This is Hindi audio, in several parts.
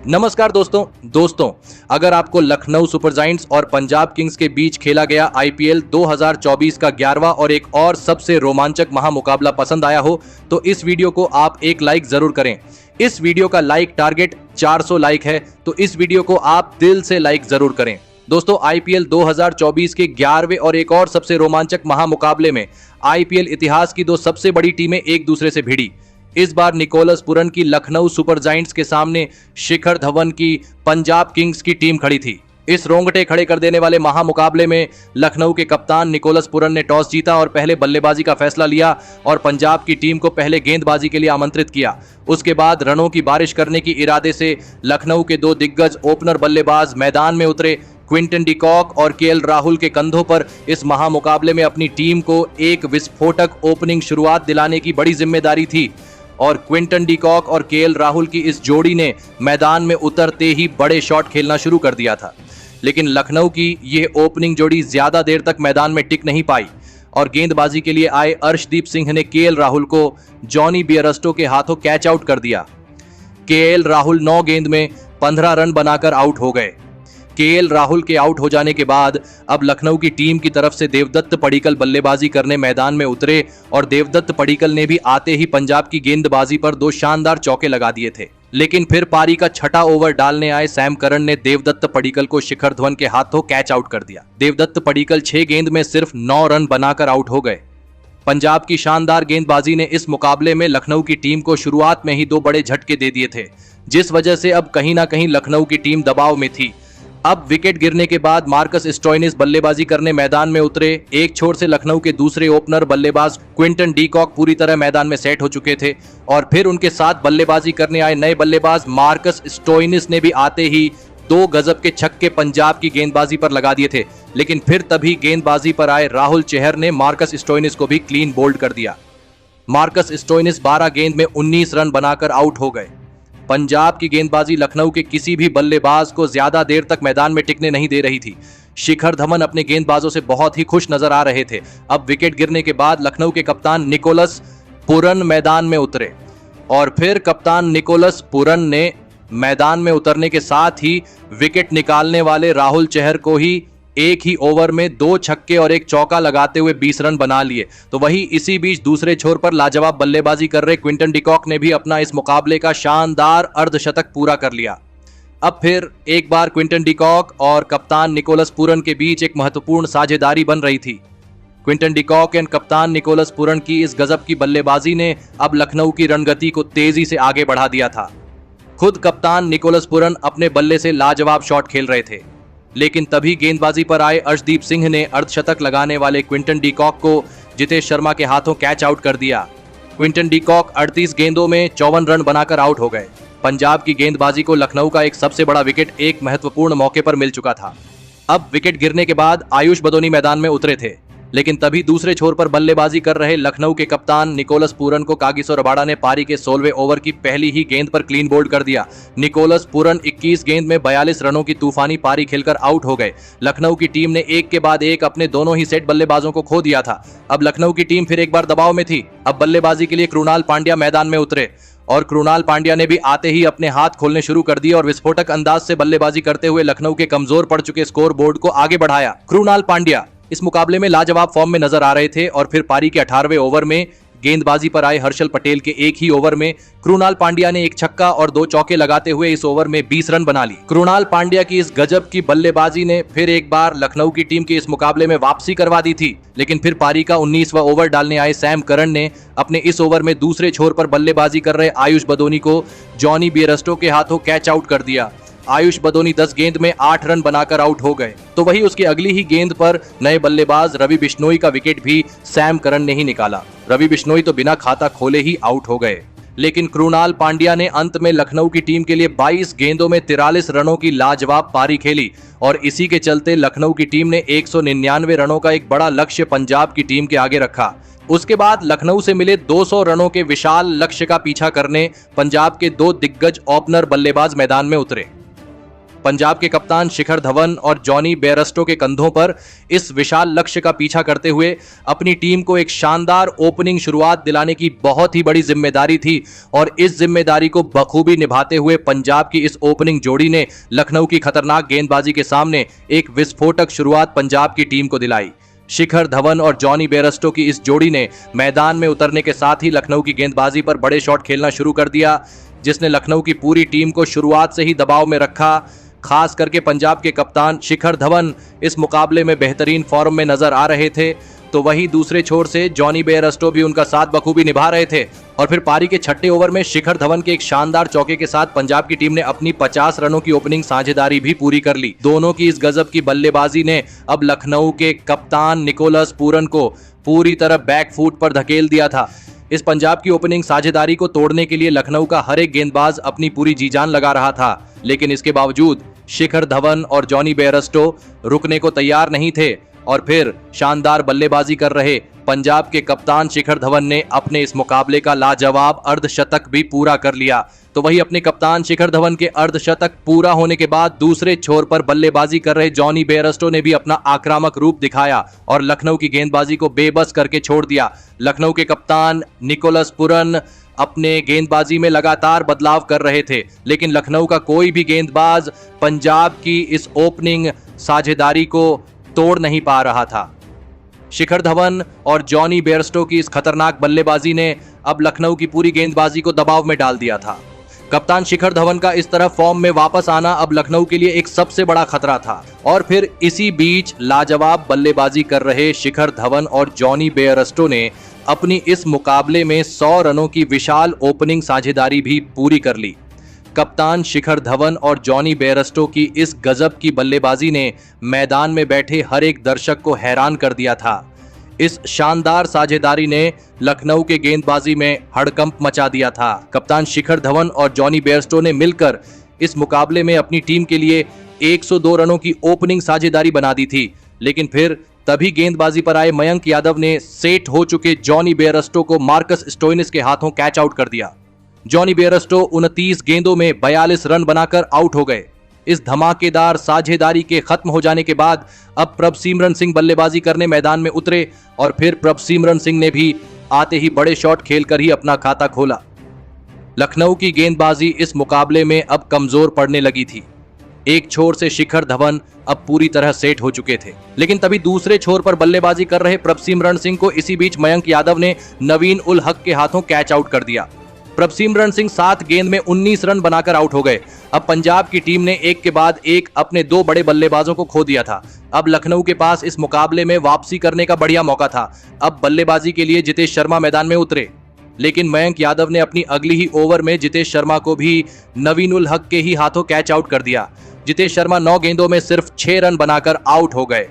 नमस्कार दोस्तों, अगर आपको लखनऊ सुपर जायंट्स और पंजाब किंग्स के बीच खेला गया आईपीएल 2024 का 11वां और एक और सबसे रोमांचक महामुकाबला पसंद आया हो तो इस वीडियो को आप एक लाइक जरूर करें। इस वीडियो का लाइक टारगेट 400 लाइक है, तो इस वीडियो को आप दिल से लाइक जरूर करें। दोस्तों, आईपीएल 2024 के 11वें और एक और सबसे रोमांचक महामुकाबले में आईपीएल इतिहास की दो सबसे बड़ी टीमें एक दूसरे से भिड़ी। इस बार निकोलस पुरन की लखनऊ सुपर जायंट्स के सामने शिखर धवन की पंजाब किंग्स की टीम खड़ी थी। इस रोंगटे खड़े कर देने वाले महामुकाबले में लखनऊ के कप्तान निकोलस पुरन ने टॉस जीता और पहले बल्लेबाजी का फैसला लिया और पंजाब की टीम को पहले गेंदबाजी के लिए आमंत्रित किया। उसके बाद रनों की बारिश करने की इरादे से लखनऊ के दो दिग्गज ओपनर बल्लेबाज मैदान में उतरे। क्विंटन डी कॉक और केएल राहुल के कंधों पर इस महामुकाबले में अपनी टीम को एक विस्फोटक ओपनिंग शुरुआत दिलाने की बड़ी जिम्मेदारी थी और क्विंटन डी कॉक और केएल राहुल की इस जोड़ी ने मैदान में उतरते ही बड़े शॉट खेलना शुरू कर दिया था। लेकिन लखनऊ की यह ओपनिंग जोड़ी ज्यादा देर तक मैदान में टिक नहीं पाई और गेंदबाजी के लिए आए अर्शदीप सिंह ने केएल राहुल को जॉनी बियरस्टो के हाथों कैच आउट कर दिया। केएल राहुल 9 गेंद में 15 रन बनाकर आउट हो गए। केएल राहुल के आउट हो जाने के बाद अब लखनऊ की टीम की तरफ से देवदत्त पडिक्कल बल्लेबाजी करने मैदान में उतरे और देवदत्त पडिक्कल ने भी आते ही पंजाब की गेंदबाजी पर 2 शानदार चौके लगा दिए थे। लेकिन फिर पारी का छठा ओवर डालने आए सैम करन ने देवदत्त पडिक्कल को शिखर धवन के हाथों कैच आउट कर दिया। देवदत्त पडिक्कल 6 गेंद में सिर्फ 9 रन बनाकर आउट हो गए। पंजाब की शानदार गेंदबाजी ने इस मुकाबले में लखनऊ की टीम को शुरुआत में ही 2 बड़े झटके दे दिए थे, जिस वजह से अब कहीं ना कहीं लखनऊ की टीम दबाव में थी। अब विकेट गिरने के बाद मार्कस स्टोइनिस बल्लेबाजी करने मैदान में उतरे। एक छोर से लखनऊ के दूसरे ओपनर बल्लेबाज क्विंटन डी कॉक पूरी तरह मैदान में सेट हो चुके थे और फिर उनके साथ बल्लेबाजी करने आए नए बल्लेबाज मार्कस स्टोइनिस ने भी आते ही 2 गजब के छक्के पंजाब की गेंदबाजी पर लगा दिए थे। लेकिन फिर तभी गेंदबाजी पर आए राहुल चहर ने मार्कस स्टोइनिस को भी क्लीन बोल्ड कर दिया। मार्कस स्टोइनिस 12 गेंद में 19 रन बनाकर आउट हो गए। पंजाब की गेंदबाजी लखनऊ के किसी भी बल्लेबाज को ज्यादा देर तक मैदान में टिकने नहीं दे रही थी। शिखर धवन अपने गेंदबाजों से बहुत ही खुश नजर आ रहे थे। अब विकेट गिरने के बाद लखनऊ के कप्तान निकोलस पुरन मैदान में उतरे और फिर कप्तान निकोलस पुरन ने मैदान में उतरने के साथ ही विकेट निकालने वाले राहुल चहर को ही एक ही ओवर में 2 छक्के और 1 चौका लगाते हुए 20 रन बना लिए। तो वही इसी बीच दूसरे छोर पर लाजवाब बल्लेबाजी कर रहे क्विंटन डी कॉक ने भी अपना इस मुकाबले का शानदार अर्धशतक पूरा कर लिया। अब फिर एक बार क्विंटन डी कॉक और कप्तान निकोलस पुरन के बीच एक महत्वपूर्ण साझेदारी बन रही थी। क्विंटन डी कॉक एंड कप्तान निकोलस पुरन की इस गजब की बल्लेबाजी ने अब लखनऊ की रणगति को तेजी से आगे बढ़ा दिया था। खुद कप्तान निकोलस पुरन अपने बल्ले से लाजवाब शॉट खेल रहे थे, लेकिन तभी गेंदबाजी पर आए अर्शदीप सिंह ने अर्धशतक लगाने वाले क्विंटन डी कॉक को जितेश शर्मा के हाथों कैच आउट कर दिया। क्विंटन डी कॉक 38 गेंदों में 54 रन बनाकर आउट हो गए। पंजाब की गेंदबाजी को लखनऊ का एक सबसे बड़ा विकेट एक महत्वपूर्ण मौके पर मिल चुका था। अब विकेट गिरने के बाद आयुष बदोनी मैदान में उतरे थे, लेकिन तभी दूसरे छोर पर बल्लेबाजी कर रहे लखनऊ के कप्तान निकोलस पुरन को कागिसो रबाडा ने पारी के 16वें ओवर की पहली ही गेंद पर क्लीन बोल्ड कर दिया। निकोलस पुरन 21 गेंद में 42 रनों की तूफानी पारी खेलकर आउट हो गए। लखनऊ की टीम ने एक के बाद एक अपने दोनों ही सेट बल्लेबाजों को खो दिया था। अब लखनऊ की टीम फिर एक बार दबाव में थी। अब बल्लेबाजी के लिए कृणाल पांड्या मैदान में उतरे और कृणाल पांड्या ने भी आते ही अपने हाथ खोलने शुरू कर दिए और विस्फोटक अंदाज से बल्लेबाजी करते हुए लखनऊ के कमजोर पड़ चुके स्कोर बोर्ड को आगे बढ़ाया। कृणाल पांड्या इस मुकाबले में लाजवाब फॉर्म में नजर आ रहे थे और फिर पारी के 18वें ओवर में गेंदबाजी पर आए हर्षल पटेल के एक ही ओवर में कृणाल पांड्या ने 1 छक्का और 2 चौके लगाते हुए इस ओवर में 20 रन बना ली। कृणाल पांड्या की इस गजब की बल्लेबाजी ने फिर एक बार लखनऊ की टीम की इस मुकाबले में वापसी करवा दी थी। लेकिन फिर पारी का 19वां ओवर डालने आए सैम करन ने अपने इस ओवर में दूसरे छोर पर बल्लेबाजी कर रहे आयुष बदोनी को जॉनी बियरस्टो के हाथों कैच आउट कर दिया। आयुष बदोनी 10 गेंद में 8 रन बनाकर आउट हो गए। तो वही उसकी अगली ही गेंद पर नए बल्लेबाज रवि बिश्नोई का विकेट भी सैम करन ने ही निकाला। रवि बिश्नोई तो बिना खाता खोले ही आउट हो गए। लेकिन कृणाल पांड्या ने अंत में लखनऊ की टीम के लिए 22 गेंदों में 43 रनों की लाजवाब पारी खेली और इसी के चलते लखनऊ की टीम ने 199 रनों का एक बड़ा लक्ष्य पंजाब की टीम के आगे रखा। उसके बाद लखनऊ से मिले 200 रनों के विशाल लक्ष्य का पीछा करने पंजाब के 2 दिग्गज ओपनर बल्लेबाज मैदान में उतरे। पंजाब के कप्तान शिखर धवन और जॉनी बेयरस्टो के कंधों पर इस विशाल लक्ष्य का पीछा करते हुए अपनी टीम को एक शानदार ओपनिंग शुरुआत दिलाने की बहुत ही बड़ी जिम्मेदारी थी और इस जिम्मेदारी को बखूबी निभाते हुए पंजाब की इस ओपनिंग जोड़ी ने लखनऊ की खतरनाक गेंदबाजी के सामने एक विस्फोटक शुरुआत पंजाब की टीम को दिलाई। शिखर धवन और जॉनी बेयरस्टो की इस जोड़ी ने मैदान में उतरने के साथ ही लखनऊ की गेंदबाजी पर बड़े शॉट खेलना शुरू कर दिया, जिसने लखनऊ की पूरी टीम को शुरुआत से ही दबाव में रखा। खास करके पंजाब के कप्तान शिखर धवन इस मुकाबले में बेहतरीन फॉर्म में नजर आ रहे थे, तो वहीं दूसरे छोर से जॉनी बेयरस्टो भी उनका साथ बखूबी निभा रहे थे। और फिर पारी के छठे ओवर में शिखर धवन के एक शानदार चौके के साथ पंजाब की टीम ने अपनी 50 रनों की ओपनिंग साझेदारी भी पूरी कर ली। दोनों की इस गजब की बल्लेबाजी ने अब लखनऊ के कप्तान निकोलस पूरन को पूरी तरह बैक फुट पर धकेल दिया था। इस पंजाब की ओपनिंग साझेदारी को तोड़ने के लिए लखनऊ का हर एक गेंदबाज अपनी पूरी जी जान लगा रहा था, लेकिन इसके बावजूद शिखर धवन और जॉनी बेयरस्टो रुकने को तैयार नहीं थे और फिर शानदार बल्लेबाजी कर रहे पंजाब के कप्तान शिखर धवन ने अपने इस मुकाबले का लाजवाब अर्धशतक भी पूरा कर लिया। तो वही अपने कप्तान शिखर धवन के अर्धशतक पूरा होने के बाद दूसरे छोर पर बल्लेबाजी कर रहे जॉनी बेयरस्टो ने भी अपना आक्रामक रूप दिखाया और लखनऊ की गेंदबाजी को बेबस करके छोड़ दिया। लखनऊ के कप्तान निकोलस पूरन अपने गेंदबाजी में लगातार बदलाव कर रहे थे, लेकिन लखनऊ का कोई भी गेंदबाज पंजाब की इस ओपनिंग साझेदारी को तोड़ नहीं पा रहा था। शिखर धवन और जॉनी बेयरस्टो की इस खतरनाक बल्लेबाजी ने अब लखनऊ की पूरी गेंदबाजी को दबाव में डाल दिया था। कप्तान शिखर धवन का इस तरह फॉर्म में वापस आना अब लखनऊ के लिए एक सबसे बड़ा खतरा था। और फिर इसी बीच लाजवाब बल्लेबाजी कर रहे शिखर धवन और जॉनी बेयरस्टो ने अपनी इस मुकाबले में 100 रनों की विशाल ओपनिंग साझेदारी भी पूरी कर ली। कप्तान शिखर धवन और जॉनी बेयरस्टो की इस गजब की बल्लेबाजी ने मैदान में बैठे हर एक दर्शक को हैरान कर दिया था। इस शानदार साझेदारी ने लखनऊ के गेंदबाजी में हड़कंप मचा दिया था। कप्तान शिखर धवन और जॉनी बेयरस्टो ने मिलकर इस मुकाबले में अपनी टीम के लिए 102 रनों की ओपनिंग साझेदारी बना दी थी, लेकिन फिर तभी गेंदबाजी पर आए मयंक यादव ने सेट हो चुके जॉनी बेयरस्टो को मार्कस स्टोइनिस के हाथों कैच आउट कर दिया। जॉनी बेयरस्टो 29 गेंदों में 42 रन बनाकर आउट हो गए। इस धमाकेदार साझेदारी के खत्म हो जाने के बाद अब प्रभसिमरन सिंह बल्लेबाजी करने मैदान में उतरे और फिर प्रभसिमरन सिंह ने भी आते ही बड़े शॉट खेलकर ही अपना खाता खोला। लखनऊ की गेंदबाजी इस मुकाबले में अब कमजोर पड़ने लगी थी। एक छोर से शिखर धवन अब पूरी तरह सेट हो चुके थे, लेकिन तभी दूसरे छोर पर बल्लेबाजी कर रहे प्रभसिमरन सिंह को इसी बीच मयंक यादव ने नवीन उल हक के हाथों कैच आउट कर दिया। प्रभसिमरन सिंह 7 गेंद में 19 रन बनाकर आउट हो गए। अब पंजाब की टीम ने एक के बाद एक अपने 2 बड़े बल्लेबाजों को खो दिया था। अब लखनऊ के पास इस मुकाबले में वापसी करने का बढ़िया मौका था। अब बल्लेबाजी के लिए जितेश शर्मा मैदान में उतरे, लेकिन मयंक यादव ने अपनी अगली ही ओवर में जितेश शर्मा को भी नवीन उल हक के ही हाथों कैच आउट कर दिया। जितेश शर्मा 9 गेंदों में सिर्फ 6 रन बनाकर आउट हो गए।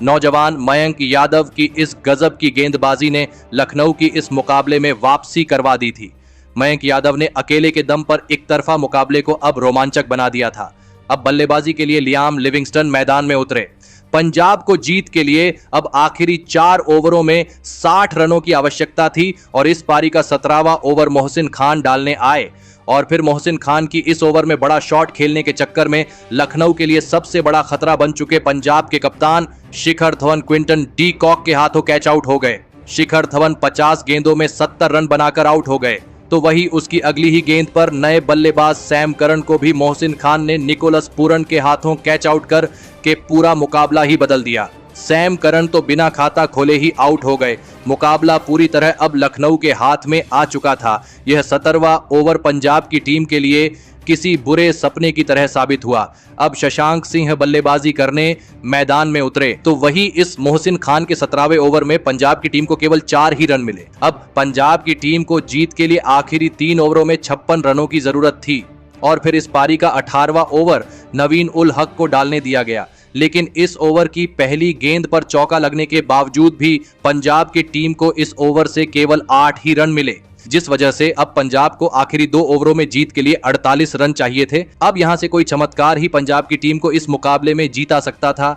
नौजवान मयंक यादव की इस गजब की गेंदबाजी ने लखनऊ की इस मुकाबले में वापसी करवा दी थी। मयंक यादव ने अकेले के दम पर एक तरफा मुकाबले को अब रोमांचक बना दिया था। अब बल्लेबाजी के लिए लियाम लिविंगस्टन मैदान में उतरे। पंजाब को जीत के लिए अब आखिरी 4 ओवरों में 60 रनों की आवश्यकता थी और इस पारी का 17वां ओवर मोहसिन खान डालने आए और फिर मोहसिन खान की इस ओवर में बड़ा शॉट खेलने के चक्कर में लखनऊ के लिए सबसे बड़ा खतरा बन चुके पंजाब के कप्तान Shikhar Dhawan Quinton de Kock के हाथों कैच आउट हो गए। शिखर धवन 50 गेंदों में 70 रन बनाकर आउट हो गए। तो वही उसकी अगली ही गेंद पर नए बल्लेबाज सैम करन को भी मोहसिन खान ने निकोलस पूरन के हाथों कैच आउट कर के पूरा मुकाबला ही बदल दिया। सैम करन तो बिना खाता खोले ही आउट हो गए। मुकाबला पूरी तरह अब लखनऊ के हाथ में आ चुका था। यह 17वां ओवर पंजाब की टीम के लिए किसी बुरे सपने की तरह साबित हुआ। अब शशांक सिंह बल्लेबाजी करने मैदान में उतरे, तो वही इस मोहसिन खान के 17वें ओवर में पंजाब की टीम को केवल 4 ही रन मिले। अब पंजाब की टीम को जीत के लिए आखिरी 3 ओवरों में 56 रनों की जरूरत थी और फिर इस पारी का 18वां ओवर नवीन उल हक को डालने दिया गया, लेकिन इस ओवर की पहली गेंद पर चौका लगने के बावजूद भी पंजाब की टीम को इस ओवर से केवल 8 ही रन मिले, जिस वजह से अब पंजाब को आखिरी 2 ओवरों में जीत के लिए 48 रन चाहिए थे। अब यहां से कोई चमत्कार ही पंजाब की टीम को इस मुकाबले में जीता सकता था।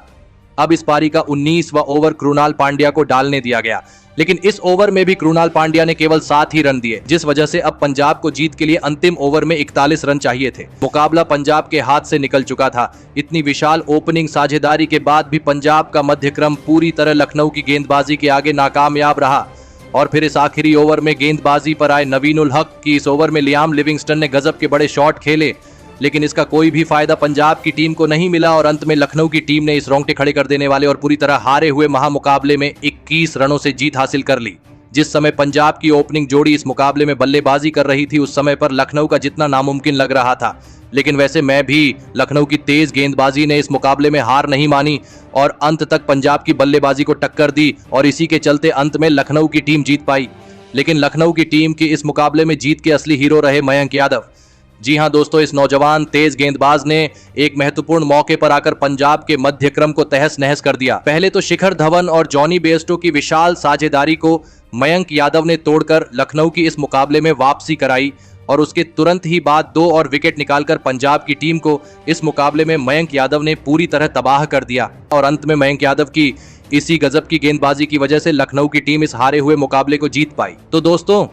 अब इस पारी का 19वां ओवर कृणाल पांड्या को डालने दिया गया, लेकिन इस ओवर में भी कृणाल पांड्या ने केवल 7 ही रन दिए, जिस वजह से अब पंजाब को जीत के लिए अंतिम ओवर में 41 रन चाहिए थे। मुकाबला पंजाब के हाथ से निकल चुका था। इतनी विशाल ओपनिंग साझेदारी के बाद भी पंजाब का मध्यक्रम पूरी तरह लखनऊ की गेंदबाजी के आगे नाकामयाब रहा और फिर इस आखिरी ओवर में गेंदबाजी पर आए नवीन उल हक की इस ओवर में लियाम लिविंगस्टन ने गजब के बड़े शॉट खेले, लेकिन इसका कोई भी फायदा पंजाब की टीम को नहीं मिला और अंत में लखनऊ की टीम ने इस रोंगटे खड़े कर देने वाले और पूरी तरह हारे हुए महामुकाबले में 21 रनों से जीत हासिल कर ली। जिस समय पंजाब की ओपनिंग जोड़ी इस मुकाबले में बल्लेबाजी कर रही थी, उस समय पर लखनऊ का जीतना नामुमकिन लग रहा था, लेकिन वैसे मैं भी लखनऊ की तेज गेंदबाजी ने इस मुकाबले में हार नहीं मानी और अंत तक पंजाब की बल्लेबाजी को टक्कर दी और इसी के चलते अंत में लखनऊ की टीम जीत पाई। लेकिन लखनऊ की टीम की इस मुकाबले में जीत के असली हीरो रहे मयंक यादव। जी हां दोस्तों, इस नौजवान तेज गेंदबाज ने एक महत्वपूर्ण मौके पर आकर पंजाब के मध्यक्रम को तहस नहस कर दिया। पहले तो शिखर धवन और जॉनी बेयरस्टो की विशाल साझेदारी को मयंक यादव ने तोड़कर लखनऊ की इस मुकाबले में वापसी कराई और उसके तुरंत ही बाद 2 और विकेट निकालकर पंजाब की टीम को इस मुकाबले में मयंक यादव ने पूरी तरह तबाह कर दिया और अंत में मयंक यादव की इसी गजब की गेंदबाजी की वजह से लखनऊ की टीम इस हारे हुए मुकाबले को जीत पाई। तो दोस्तों,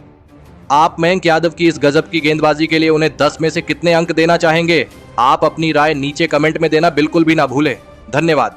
आप मयंक यादव की इस गजब की गेंदबाजी के लिए उन्हें 10 में से कितने अंक देना चाहेंगे? आप अपनी राय नीचे कमेंट में देना बिल्कुल भी ना भूलें। धन्यवाद।